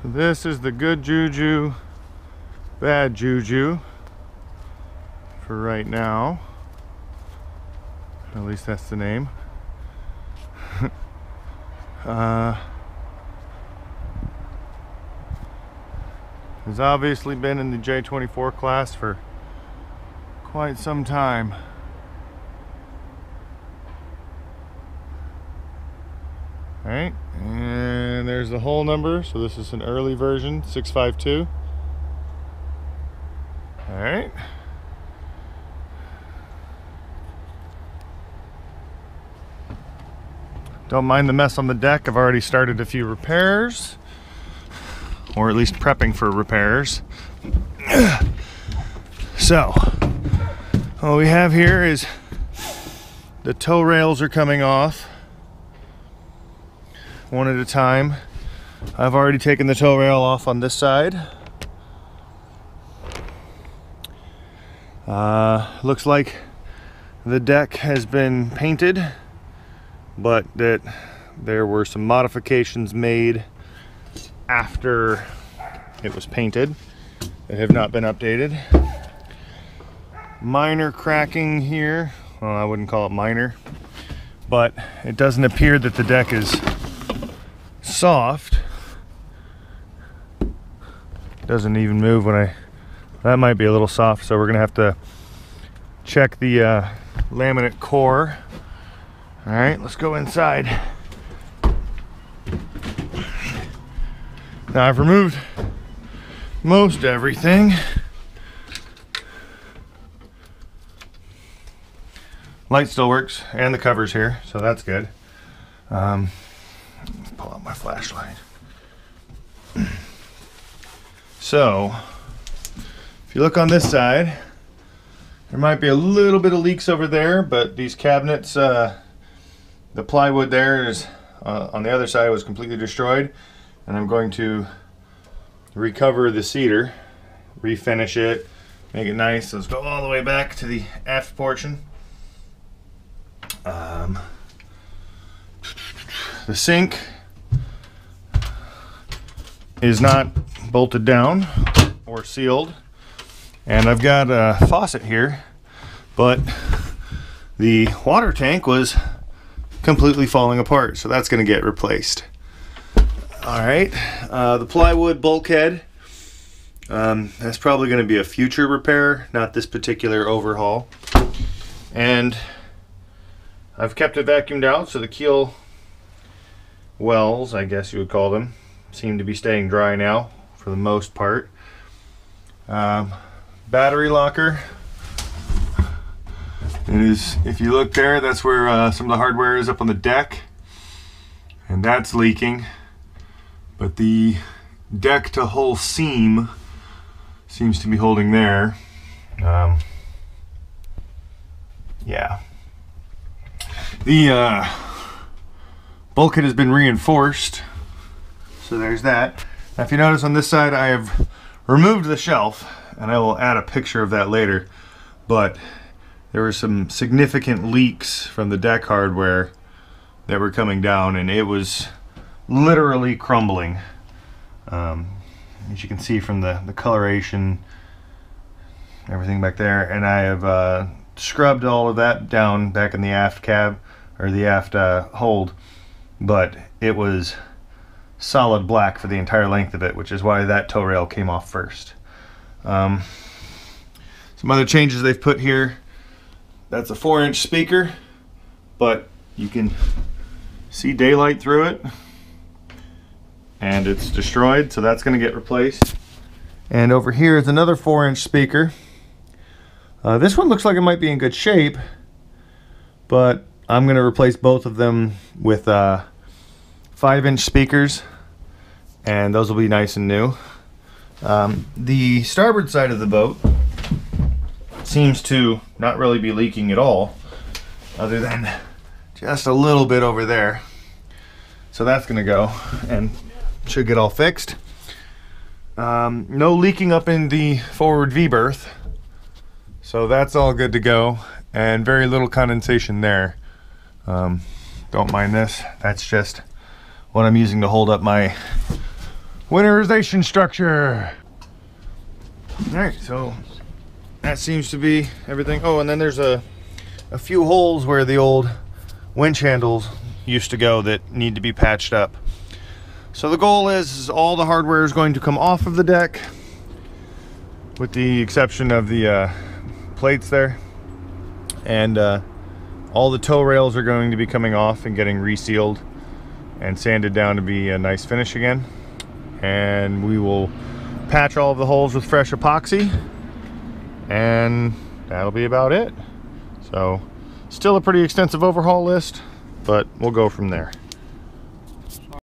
So this is the Good Juju Bad Juju for right now. At least that's the name. Has obviously been in the J24 class for quite some time. Alright, and there's the hole number. So this is an early version, 652. Alright. Don't mind the mess on the deck. I've already started a few repairs, or at least prepping for repairs. So, what we have here is the tow rails are coming off one at a time. I've already taken the tow rail off on this side. Looks like the deck has been painted, but that there were some modifications made after it was painted that have not been updated. Minor cracking here. Well, I wouldn't call it minor, but it doesn't appear that the deck is soft. Doesn't even move when that might be a little soft, so we're gonna have to check the laminate core. All right, let's go inside. Now I've removed most everything. Light still works, and the cover's here, so that's good. Pull out my flashlight. So, if you look on this side, there might be a little bit of leaks over there, but these cabinets, the plywood there is on the other side was completely destroyed, and I'm going to recover the cedar, refinish it, make it nice. So let's go all the way back to the aft portion. The sink is not bolted down or sealed, and I've got a faucet here, but the water tank was completely falling apart, so that's going to get replaced. All right, the plywood bulkhead, that's probably going to be a future repair, not this particular overhaul. And I've kept it vacuumed out, so the keel wells, I guess you would call them, seem to be staying dry now for the most part. Battery locker. It is, if you look there, that's where some of the hardware is up on the deck, and that's leaking. But the deck to hull seam seems to be holding there. Yeah. The bulkhead has been reinforced, so there's that. Now if you notice on this side, I have removed the shelf, and I will add a picture of that later, but there were some significant leaks from the deck hardware that were coming down, and it was literally crumbling. As you can see from the coloration, everything back there, and I have scrubbed all of that down back in the aft cab, or the aft hold, but it was solid black for the entire length of it, which is why that tow rail came off first. Some other changes they've put here. That's a 4-inch speaker, but you can see daylight through it, and it's destroyed, so that's going to get replaced. And over here is another 4-inch speaker. This one looks like it might be in good shape, but I'm going to replace both of them with 5-inch speakers, and those will be nice and new. The starboard side of the boat seems to not really be leaking at all, other than just a little bit over there. So that's going to go and should get all fixed. No leaking up in the forward V-berth, so that's all good to go, and very little condensation there. Don't mind this. That's just what I'm using to hold up my winterization structure. All right, so that seems to be everything. Oh, and then there's a few holes where the old winch handles used to go that need to be patched up. So the goal is all the hardware is going to come off of the deck, with the exception of the plates there, and all the tow rails are going to be coming off and getting resealed and sanded down to be a nice finish again. And we will patch all of the holes with fresh epoxy, and that'll be about it. So still a pretty extensive overhaul list, but we'll go from there.